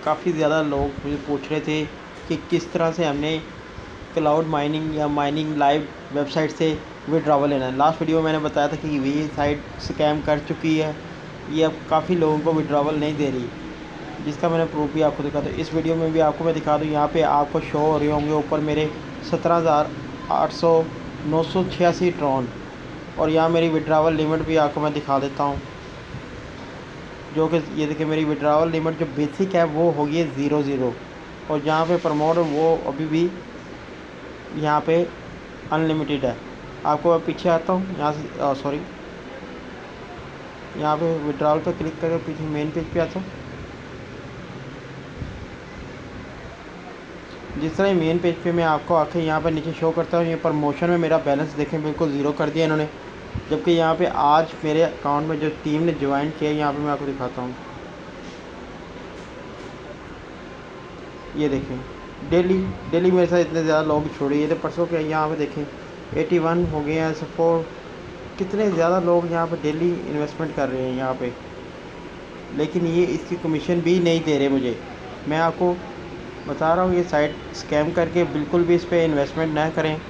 काफ़ी ज़्यादा लोग मुझे पूछ रहे थे कि किस तरह से हमने क्लाउड माइनिंग या माइनिंग लाइव वेबसाइट से विड्रॉवल लेना है। लास्ट वीडियो में मैंने बताया था कि ये साइट स्कैम कर चुकी है, ये अब काफ़ी लोगों को विड्रॉवल नहीं दे रही, जिसका मैंने प्रूफ भी आपको दिखा। तो इस वीडियो में भी आपको मैं दिखा दूँ, यहाँ पे आपको शो हो रहे होंगे ऊपर मेरे 17,986 ट्रॉन, और यहाँ मेरी विड्रॉवल लिमिट भी आपको मैं दिखा देता हूँ, जो कि ये देखिए मेरी विड्रॉवल लिमिट जो बेसिक है वो होगी 0 और जहाँ पे प्रमोट वो अभी भी यहाँ पे अनलिमिटेड है। आपको मैं पीछे आता हूँ, यहाँ से सॉरी, यहाँ पे विड्रॉवल पे क्लिक करके पीछे मेन पेज पे आता हूँ। जिस तरह मेन पेज पे मैं आपको आके यहाँ पर नीचे शो करता हूँ, ये प्रमोशन में मेरा बैलेंस देखें बिल्कुल ज़ीरो कर दिया इन्होंने, जबकि यहाँ पे आज मेरे अकाउंट में जो टीम ने ज्वाइन किया, यहाँ पे मैं आपको दिखाता हूँ। ये देखें डेली मेरे साथ इतने ज़्यादा लोग छोड़े, ये तो परसों के यहाँ पे देखें 81 हो गए हैं, सपोर्ट कितने ज़्यादा लोग यहाँ पे डेली इन्वेस्टमेंट कर रहे हैं यहाँ पे, लेकिन ये इसकी कमीशन भी नहीं दे रहे मुझे। मैं आपको बता रहा हूँ ये साइट स्कैम करके बिल्कुल भी इस पर इन्वेस्टमेंट ना करें।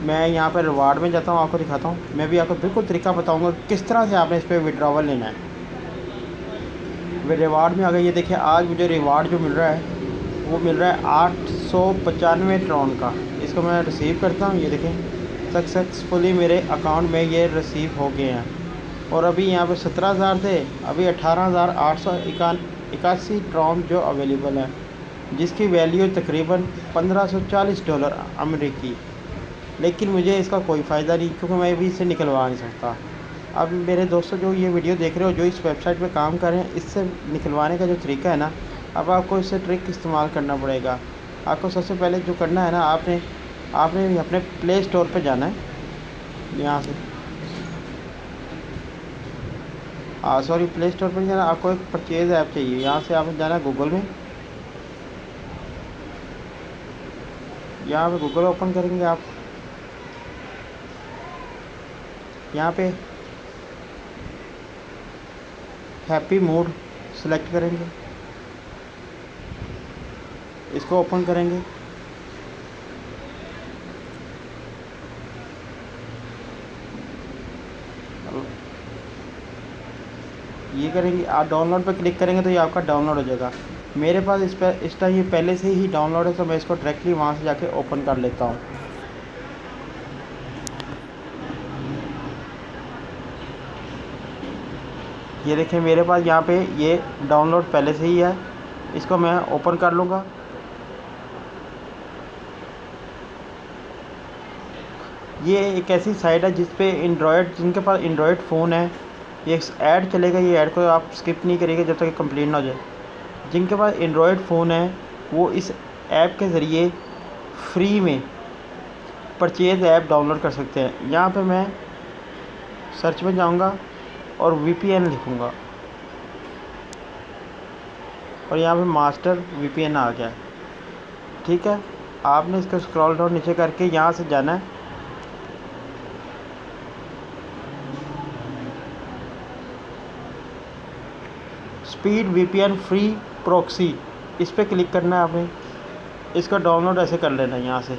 मैं यहाँ पर रिवार्ड में जाता हूँ, आपको दिखाता हूँ। मैं भी आपको बिल्कुल तरीका बताऊँगा किस तरह से आपने इस पर विड्रॉवल लेना है। वे रिवार्ड में आ गए, ये देखिए आज मुझे रिवार्ड जो मिल रहा है वो मिल रहा है 895 ट्रॉन का। इसको मैं रिसीव करता हूँ, ये देखें सक्सेसफुली मेरे अकाउंट में ये रिसीव हो गए हैं। और अभी यहाँ पे 17,000 थे, अभी 18,881 ट्रॉन जो अवेलेबल है, जिसकी वैल्यू तकरीबन $1540 अमेरिकी। लेकिन मुझे इसका कोई फ़ायदा नहीं, क्योंकि मैं भी इसे निकलवा नहीं सकता। अब मेरे दोस्तों जो ये वीडियो देख रहे हो, जो इस वेबसाइट पे काम कर रहे हैं, इससे निकलवाने का जो तरीका है ना, अब आपको इससे ट्रिक इस्तेमाल करना पड़ेगा। आपको सबसे पहले जो करना है ना, आपने अपने प्ले स्टोर पे जाना है, यहाँ से सॉरी प्ले स्टोर पर जाना, आपको एक परचेज़ ऐप चाहिए। यहाँ से आपने जाना है गूगल में, यहाँ पे गूगल ओपन करेंगे आप, यहाँ पे हैप्पी मूड सेलेक्ट करेंगे, इसको ओपन करेंगे। ये करेंगे, आप डाउनलोड पर क्लिक करेंगे तो ये आपका डाउनलोड हो जाएगा। मेरे पास इस टाइम ये पहले से ही डाउनलोड है, तो मैं इसको डायरेक्टली वहाँ से जाके ओपन कर लेता हूँ। ये देखें मेरे पास यहाँ पे ये डाउनलोड पहले से ही है, इसको मैं ओपन कर लूँगा। ये एक ऐसी साइट है जिस पे जिनके पास एंड्रॉयड फ़ोन है, ये ऐड चलेगा, ये ऐड को आप स्किप नहीं करिएगा जब तक कंप्लीट ना हो जाए। जिनके पास एंड्रॉयड फ़ोन है वो इस ऐप के ज़रिए फ्री में परचेज़ ऐप डाउनलोड कर सकते हैं। यहाँ पे मैं सर्च में जाऊँगा और VPN लिखूँगा, और यहाँ पे मास्टर VPN आ गया। ठीक है, आपने इसका स्क्रॉल डाउन नीचे करके यहाँ से जाना है, स्पीड VPN फ्री प्रॉक्सी, इस पर क्लिक करना है आपने। इसका डाउनलोड ऐसे कर लेना है यहाँ से,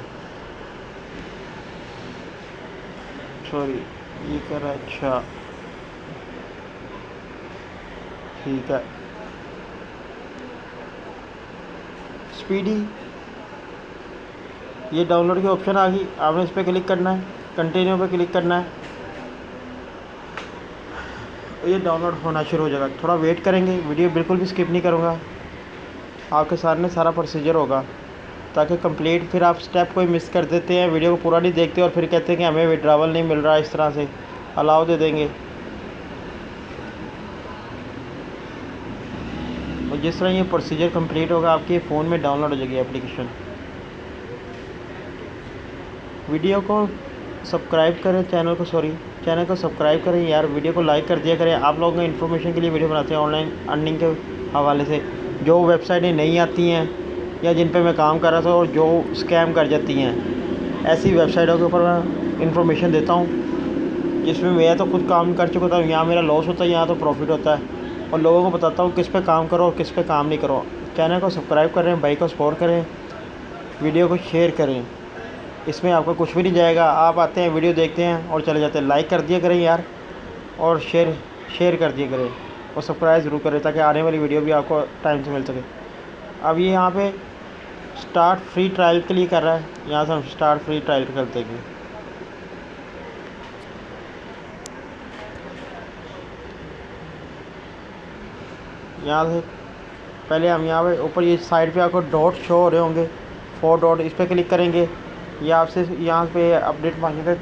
सॉरी ये कर रहा है, अच्छा ठीक है। स्पीडी ये डाउनलोड की ऑप्शन आ गई, आपने इस पर क्लिक करना है, कंटिन्यू पे क्लिक करना है, ये डाउनलोड होना शुरू हो जाएगा। थोड़ा वेट करेंगे, वीडियो बिल्कुल भी स्किप नहीं करूँगा, आपके सामने सारा प्रोसीजर होगा, ताकि कंप्लीट फिर आप स्टेप कोई मिस कर देते हैं, वीडियो को पूरा नहीं देखते और फिर कहते हैं कि हमें विड्रॉवल नहीं मिल रहा, इस तरह से अलाउ दे देंगे। और जिस तरह ये प्रोसीजर कंप्लीट होगा, आपके फ़ोन में डाउनलोड हो जाएगी एप्लीकेशन। वीडियो को सब्सक्राइब करें, चैनल को सब्सक्राइब करें यार, वीडियो को लाइक कर दिया करें। आप लोगों के इन्फॉर्मेशन के लिए वीडियो बनाते हैं ऑनलाइन अर्निंग के हवाले से, जो वेबसाइटें नहीं आती हैं या जिन पे मैं काम कर रहा था और जो स्कैम कर जाती हैं, ऐसी वेबसाइटों के ऊपर मैं इन्फॉर्मेशन देता हूँ, जिसमें मैं तो खुद काम कर चुका था। यहाँ मेरा लॉस होता है, यहाँ तो प्रॉफिट होता है, और लोगों को बताता हूँ किस पे काम करो और किस पे काम नहीं करो, चैनल को सब्सक्राइब करें, भाई को सपोर्ट करें, वीडियो को शेयर करें। इसमें आपका कुछ भी नहीं जाएगा। आप आते हैं, वीडियो देखते हैं और चले जाते हैं। लाइक कर दिया करें यार, और शेयर कर दिया करें, और सब्सक्राइब ज़रूर करें ताकि आने वाली वीडियो भी आपको टाइम से मिल सके। अब ये यहाँ पे स्टार्ट फ्री ट्रायल के लिए कर रहा है। यहाँ से हम स्टार्ट फ्री ट्रायल करते हैं। यहाँ से पहले हम यहाँ पे ऊपर ये साइड पे आपको डॉट शो हो रहे होंगे, 4 डॉट, इस पर क्लिक करेंगे। ये आपसे यहाँ पे अपडेट मांगेगा,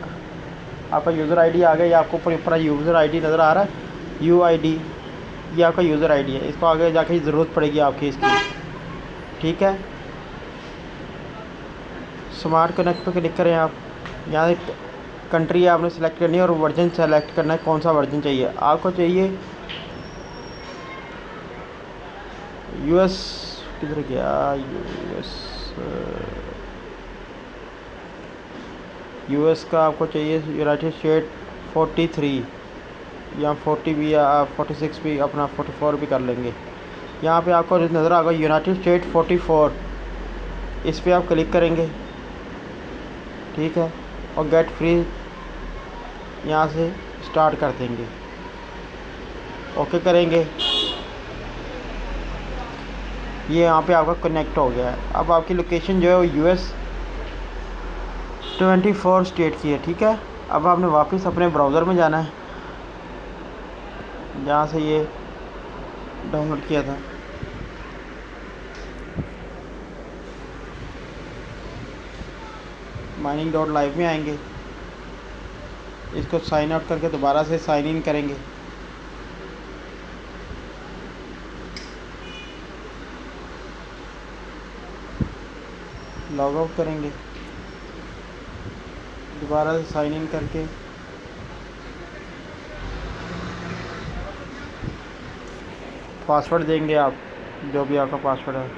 आपका यूज़र आईडी आ गया। ये आपको ऊपर यूज़र आईडी नज़र आ रहा है, UID, ये आपका यूज़र आईडी है। इसको आगे जाके ज़रूरत पड़ेगी आपकी इसकी, ठीक है। स्मार्ट कनेक्ट पे क्लिक करें आप। यहाँ से कंट्री आपने सेलेक्ट करनी है और वर्जन सेलेक्ट करना है, कौन सा वर्जन चाहिए आपको। चाहिए US, किधर गया US का आपको चाहिए यूनाइटेड स्टेट 43 या 40 भी, या 46 भी, अपना 44 भी कर लेंगे। यहाँ पे आपको नज़र आएगा यूनाइटेड स्टेट 44, इस पर आप क्लिक करेंगे, ठीक है, और गेट फ्री यहाँ से स्टार्ट कर देंगे, ओके करेंगे। ये यहाँ पे आपका कनेक्ट हो गया है। अब आपकी लोकेशन जो है वो US 24 स्टेट की है, ठीक है। अब आपने वापस अपने ब्राउज़र में जाना है, जहाँ से ये डाउनलोड किया था। mining.live में आएंगे, इसको साइन आउट करके दोबारा से साइन इन करेंगे। लॉग आउट करेंगे, दोबारा से साइन इन करके पासवर्ड देंगे आप, जो भी आपका पासवर्ड है।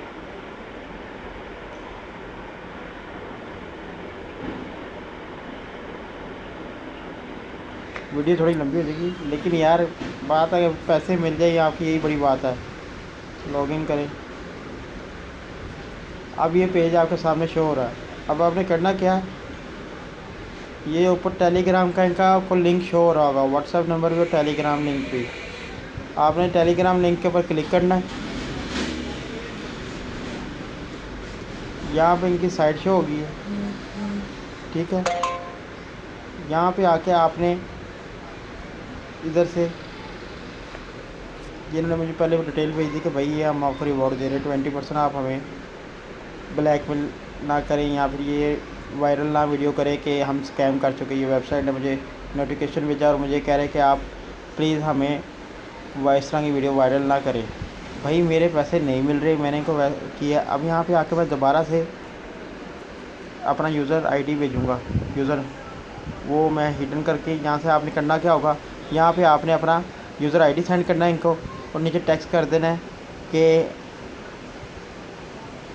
वीडियो थोड़ी लंबी हो जाएगी, लेकिन यार बात है पैसे मिल जाए आपकी, यही बड़ी बात है। लॉगिन करें। अब ये पेज आपके सामने शो हो रहा है। अब आपने करना क्या है, ये ऊपर टेलीग्राम का इनका आपको लिंक शो हो रहा होगा, व्हाट्सएप नंबर भी और टेलीग्राम लिंक भी। आपने टेलीग्राम लिंक के ऊपर क्लिक करना है। यहाँ पे इनकी साइट शो होगी, ठीक है। यहाँ पे आके आपने इधर से, जिन्होंने मुझे पहले डिटेल भेज दी कि भाई ये हम आपको रिवॉर्ड दे रहे हैं 20%, आप हमें ब्लैकमेल ना करें या फिर ये वायरल ना वीडियो करें कि हम स्कैम कर चुके। ये वेबसाइट ने मुझे नोटिफिकेशन भेजा और मुझे कह रहे कि आप प्लीज़ हमें इस तरह की वीडियो वायरल ना करें। भाई मेरे पैसे नहीं मिल रहे, मैंने इनको किया। अब यहाँ पे आके मैं दोबारा से अपना यूज़र आईडी भेजूँगा, यूज़र वो मैं हिडन करके। यहाँ से आपने करना क्या होगा, यहाँ पे आपने अपना यूज़र आईडी सेंड करना है इनको, और नीचे टेक्स्ट कर देना है कि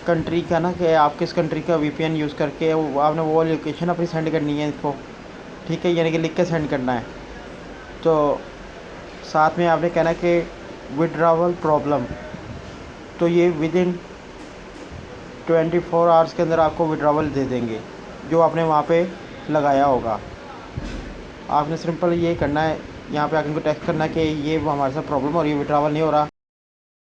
कंट्री का ना, कि आप किस कंट्री का VPN यूज़ करके आपने वो लोकेशन अपनी सेंड करनी है इसको, ठीक है, यानी कि लिख के सेंड करना है। तो साथ में आपने कहना कि विड्रॉवल प्रॉब्लम, तो ये विदिन 24 आवर्स के अंदर आपको विड्रॉवल दे देंगे जो आपने वहाँ पे लगाया होगा। आपने सिंपल ये करना है, यहाँ पे आके इनको टेक्स्ट करना है कि ये हमारे साथ प्रॉब्लम हो रही है, विड्रॉवल नहीं हो रहा।